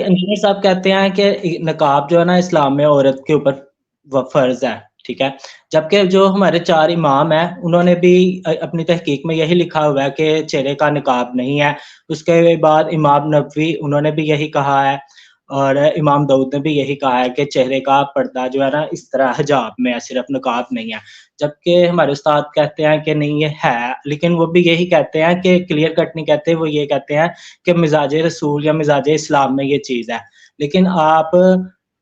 Engineer साहब कहते हैं कि नकाब जो है ना इस्लाम में औरत के ऊपर फ़र्ज़ है, ठीक है? जबकि जो हमारे 4 इमाम हैं, उन्होंने भी अपनी तहकीक में यही लिखा हुआ है कि चेहरे का निकाब नहीं है। उसके बाद इमाम नबवी उन्होंने भी यही कहा है और इमाम दाऊद ने भी यही कहा है कि चेहरे का पर्दा जो है ना इस तरह हिजाब में है, सिर्फ़ नकाब नहीं है। जबकि हमारे उस्ताद कहते हैं कि नहीं ये है, लेकिन वो भी यही कहते हैं कि क्लियर कट नहीं कहते, वो ये कहते हैं कि मिज़ाज-ए रसूल या मिज़ाज-ए इस्लाम में ये चीज़ है। लेकिन आप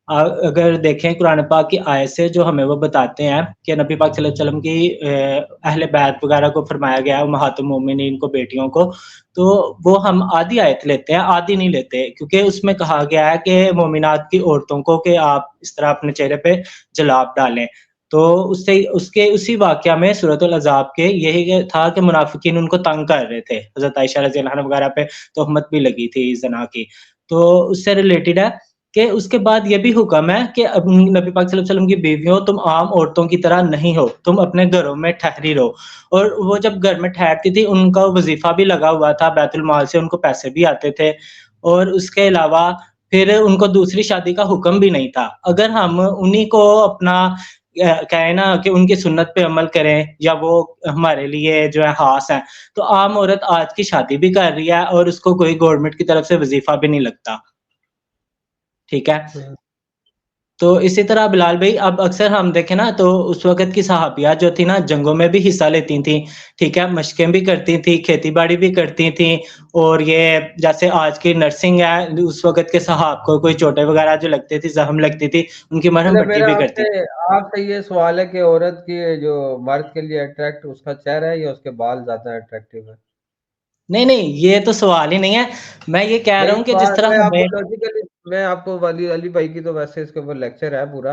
अगर देखें कुरान पाक की आयत से जो हमें वो बताते हैं कि नबी पाक सल्लल्लाहु अलैहि वसल्लम की अहले बैत वगैरह को फरमाया गया है, उम्महातुल मोमिनीन को, बेटियों को, तो वो हम आधी आयत लेते हैं, आधी नहीं लेते क्योंकि उसमें कहा गया है कि मोमिनात की औरतों को कि आप इस तरह अपने चेहरे पे जलाब डालें। तो उससे उसके उसी वाक़या में सूरतुल अज़ाब के यही था कि मुनाफ़िकीन उनको तंग कर रहे थे। हज़रत आयशा रज़ियल्लाहु अन्हा वगैरह पे तोहमत भी लगी थी ज़िना की। तो उससे रिलेटेड है कि उसके बाद ये भी हुक्म है कि अब नबी पाक सल्लल्लाहु अलैहि वसल्लम की बीवियों तुम आम औरतों की तरह नहीं हो, तुम अपने घरों में ठहरी रहो। और वो जब घर में ठहरती थी उनका वज़ीफ़ा भी लगा हुआ था, बैतुल माल से उनको पैसे भी आते थे और उसके अलावा फिर उनको दूसरी शादी का हुक्म भी नहीं था। अगर हम उन्हीं को अपना कहें ना कि उनकी सुन्नत पे अमल करें या वो हमारे लिए जो है ख़ास हैं, तो आम औरत आज की शादी भी कर रही है और उसको कोई गवर्नमेंट की तरफ से वज़ीफ़ा भी नहीं लगता। ठीक है? हुँ। तो इसी तरह बिलाल भई अब अक्सर हम देखें ना तो उस वक़्त की सहाबियात जो थी ना जंगों में भी हिस्सा लेती थीं, ठीक है? मशक़ें भी करती थीं, खेती-बाड़ी भी करती थीं और ये जैसे आज की नर्सिंग है, उस वक़्त के सहाब को कोई चोटें वग़ैरह जो लगती थी, ज़ख्म लगती थी, उनकी मरहम चलिए पट्टी मेरा भी करती थी। आपसे ये सवाल है कि औरत की जो मर्द के लिए अट्रैक्ट उसका चेहरा है या उसके बाल ज़्यादा अट्रैक्टिव है? नहीं, नहीं, ये तो सवाल ही नहीं है। मैं ये कह रहा नहीं हूँ कि जिस सवाल तरह मैं आपको हमें लॉजिकली मैं आपको वली अली भाई की तो वैसे इसके ऊपर लेक्चर है पूरा।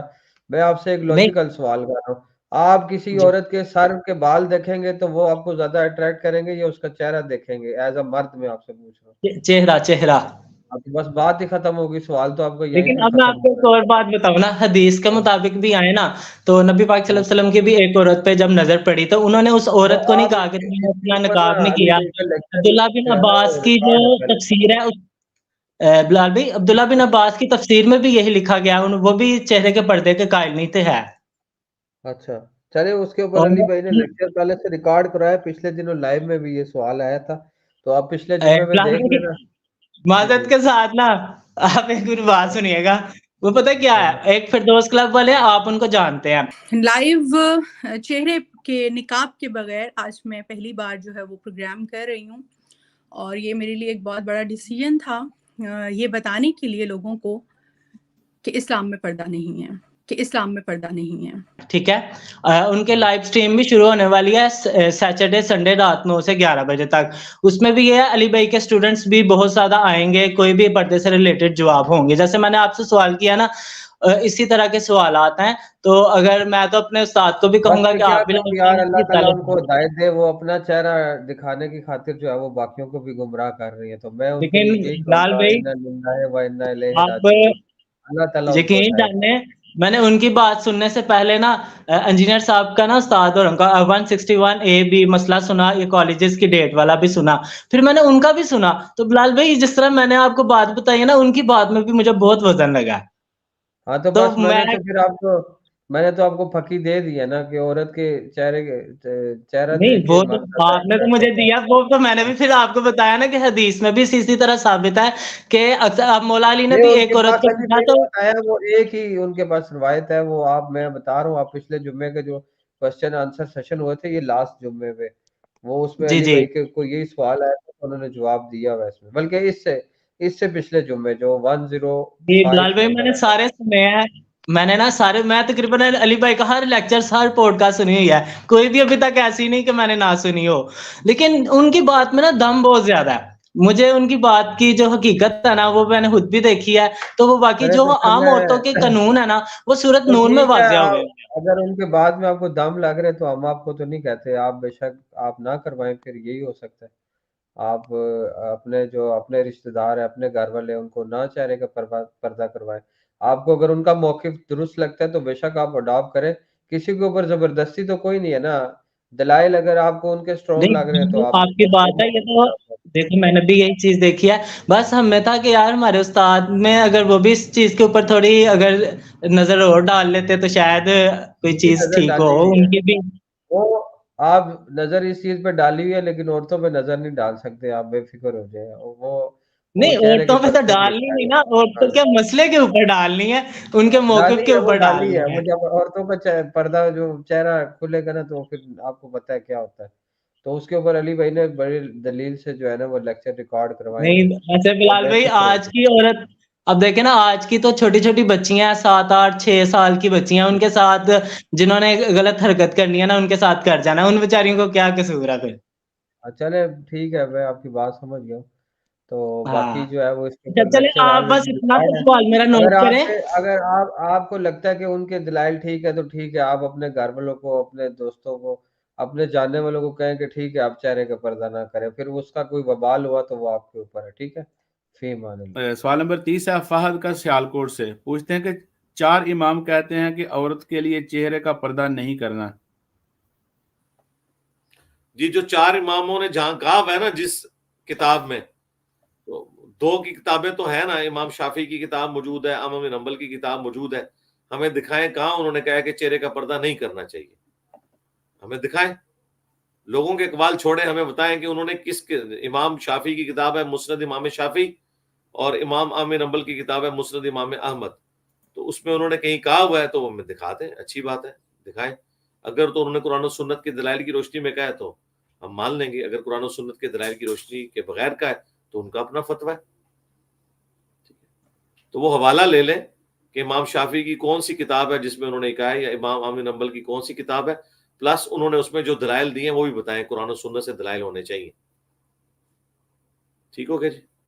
मैं आपसे एक नहीं लॉजिकल सवाल कर रहा हूँ। आप किसी जी, औरत के सर के बाल देखेंगे तो वो आपको ज़्यादा अट्रैक्ट करेंगे या उसका चेहरा देखेंगे? ऐज़ अ मर्द मैं आपसे पूछ रहा हूँ। चेहरा, चेहरा। हाँ, तो बस बात ही खत्म होगी, सवाल तो आपको यहीं लेकिन पे अब मैं खत्म आपको होना एक और बात बताऊँ ना, हदीस के है। मुताबिक भी आए ना, तो नबी पाक हाँ, सल्लल्लाहु अलैहि वसल्लम की भी एक औरत पे जब नज़र पड़ी, तो उन्होंने उस तो औरत को नहीं आप कहा कि इसके तुमने इसके अपना ऊपर ना निकाब नहीं अली किया। भाई का लेक्चर अब्दुल्ला बिन जो है ना अब्बास वो की जो रिकॉर्ड है पहले। तफ़सीर है बिलाल भाई, अब्दुल्ला बिन अब्बास की तफ़सीर में भी यही लिखा गया है, उन वो भी चेहरे के पर्दे के कायल नहीं थे है। अच्छा, चलिए उसके ऊपर और अली भाई ने लेक्चर पहले से रिकॉर्ड कराया, पिछले दिनों लाइव में भी ये सवाल आया था, तो आप पिछले जुम्मे में बिलाल देख भाई लेना। जी, माज़रत जी। के साथ ना आप एक मेरी बात सुनिएगा, वो पता है क्या हाँ, है? हाँ। एक फिरदौस क्लब वाले हैं, आप उनको जानते हैं। लाइव चेहरे के निकाब के बगैर आज मैं पहली बार जो है वो प्रोग्राम कर रही हूँ और ये मेरे लिए एक बहुत बड़ा डिसीजन था ये बताने के लिए लोगों को कि इस्लाम में पर्दा नहीं है, कि इस्लाम में पर्दा नहीं है। ठीक है? उनके लाइव स्ट्रीम भी शुरू होने वाली है सैटरडे, संडे रात 9 से 11 बजे तक। उसमें भी ये है अली भाई के स्टूडेंट्स भी बहुत ज़्यादा आएँगे, कोई भी पर्दे से रिलेटेड जवाब होंगे। जैसे मैंने आपसे सवाल किया ना इसी तरह के सवालात हैं, तो अगर मैं तो अपने उस्ताद को भी बस कहूँगा फिर कि क्या आप भी लाइव करूँ यार, स्ट्रीम में अल्लाह हिस्सा ताला लें। उनको हिदायत दे, वो अपना चेहरा दिखाने की खातिर जो है वो बाकियों को भी गुमराह कर रही है, तो मैं उनको लेकिन यही बिलाल कहूँगा भाई इन्ना लिल्लाहि व इन्ना इलैहि आप राजिऊन। अल्लाह ताला उनको यकीन हिदायत दे। जानिए, मैंने उनकी बात सुनने से पहले ना इंजीनियर साहब का ना उस्ताद और उनका 161 ए बी मसला सुना, ये कॉलेजेस की डेट वाला भी सुना। फिर मैंने उनका भी सुना, तो बिलाल भाई जिस तरह मैंने आपको बात बताई है ना, उनकी बात में भी मुझे बहुत वज़न लगा है। हाँ, तो तो बस मैं मैंने तो आपको फकी दे दिया ना कि औरत के चेहरे के चेहरा नहीं, देख के वो तो मर्द ज़्यादा आपने तो अट्रैक्ट मुझे होता है। दिया, वो तो मैंने भी फिर आपको बताया ना कि हदीस में भी इसी तरह साबित है कि अक्सर अब मौला अली ने नहीं, भी उनके एक औरत पास को अली पूछा भाई ने तो बताया वो एक ही उनके पास रिवायत है, वो आप मैं बता रहा हूँ, आप पिछले जुम्मे के जो क्वेश्चन आंसर सेशन हुए थे, ये लास्ट जुम्मे पे, वो उसमें जी, अली जी। भाई के को यही सवाल आया था, तो उन्होंने जवाब दिया वैसे, बल्कि इससे इससे पिछले जुम्मे जो जी, 105 बिलाल भाई नंबर मैंने है। सारे सुने हैं। मैंने ना सारे मैं तकरीबन अली भाई का हर लेक्चर, हर पॉडकास्ट सुनी हुई है। कोई भी अभी तक ऐसी नहीं कि मैंने ना सुनी हो। लेकिन उनकी बात में ना दम बहुत ज़्यादा है। मुझे उनकी बात की जो हकीकत है ना, वो मैंने खुद भी देखी है। तो वो बाकी अरे जो तो फिर आम औरतों के मैं कानून है ना, वो सूरत तो नून में ठीक है, वाज़िया हो गए आप हैं। अगर उनके बाद में आपको दम लग रहे तो हम आपको तो नहीं कहते, आप बेशक आप ना करवाएँ, फिर यही हो सकता है। आप अपने जो अपने रिश्तेदार हैं, अपने घर वाले हैं, उनको ना चेहरे का पर्दा करवाएँ। आपको अगर उनका मौक़िफ़ दुरुस्त लगता है तो बेशक आप अडॉप्ट करें, किसी के ऊपर ज़बरदस्ती तो कोई नहीं है ना। दलाइल अगर आपको उनके स्ट्रॉन्ग नहीं, लग रहे हैं तो ये आप आपकी बात है, ये तो देखो मैंने भी यही चीज़ देखी है। बस हमें था कि यार हमारे उस्ताद में अगर वो भी इस चीज़ के ऊपर थोड़ी अगर नज़र और डाल लेते तो शायद कोई उनकी चीज़ नज़र ठीक हो, डाली हुई है। उनकी भी। वो आप नज़र इस चीज़ पे डाली हुई है, लेकिन औरतों पे नज़र नहीं डाल सकते, आप बेफ़िक्र हो जाएँ। वो नहीं, चेहरे के औरतों पे तो पर्दे डालनी निकाल नहीं लें। ना, औरतों हाँ, के मसले के ऊपर डालनी है, उनके मौक़िफ़ डाली के है, वो ऊपर डाली है। डालनी वो है। जब औरतों का पर्दा जो चेहरा खुलेगा ना, तो फिर आपको पता है क्या होता है। तो उसके ऊपर अली भाई ने बड़ी दलील से जो है ना वो लेक्चर रिकॉर्ड करवाए नहीं, हैं। वैसे आप बिलाल भाई बेफ़िक्र हो आज जाइए। की औरत, अब देखें ना आज की तो छोटी-छोटी बच्चियाँ हैं, 7, 8, 6 साल की बच्चियाँ, उनके साथ जिन्होंने गलत हरकत करनी है ना, उनके साथ कर जाना है, उन बेचारियों को क्या कसूर है फिर? चले ठीक है, मैं आपकी बात समझ गया हूँ। तो बाकी हाँ। जो है वो इसके अच्छा ऊपर चलें, लेक्चर आप बस ऑलरेडी इतना रिकॉर्ड सा है। सवाल मेरा नोट करें। अगर आप आपको लगता है कि उनके दलाइल ठीक है तो ठीक है, आप अपने घर वालों को, अपने दोस्तों को, अपने जानने वालों को कहें कि ठीक है आप चेहरे का पर्दा ना करें, फिर उसका कोई वबाल हुआ तो वो आपके ऊपर है, ठीक है? फ़ी अमानिल्लाह। सवाल नंबर 30 है फहद का सियालकोट से, पूछते हैं कि 4 इमाम कहते हैं कि औरत के लिए चेहरे का पर्दा नहीं करना। जी, जो 4 इमामों ने जहां कहा हुआ है ना जिस किताब में, तो 2 की किताबें तो है ना, इमाम शाफी की किताब मौजूद है, इमाम हंबल की किताब मौजूद है। हमें दिखाएं कहां उन्होंने कहा है कि चेहरे का पर्दा नहीं करना चाहिए, हमें दिखाएं। लोगों के इकबाल छोड़े, हमें बताएं कि उन्होंने इमाम शाफी की किताब है मुस्नद इमाम शाफी, और इमाम आमिर हंबल की किताब है मुस्नद इमाम अहमद, तो उसमें उन्होंने कहीं कहा हुआ है तो वो हमें दिखा दें, अच्छी बात है, दिखाएं। अगर तो उन्होंने कुरान और सुन्नत के दलाइल की रोशनी में कहा है तो हम मान लेंगे, अगर कुरान और सुन्नत के दलाइल की रोशनी के बगैर का है तो उनका अपना फतवा है। तो वो हवाला ले लें कि इमाम शाफी की कौन सी किताब है जिसमें उन्होंने कहा है, या इमाम आमिर हंबल की कौन सी किताब है, प्लस उन्होंने उसमें जो दलाइल दिए हैं वो भी बताएं, कुरान और सुन्नत से दलाइल होने चाहिए। ठीक हो गया जी।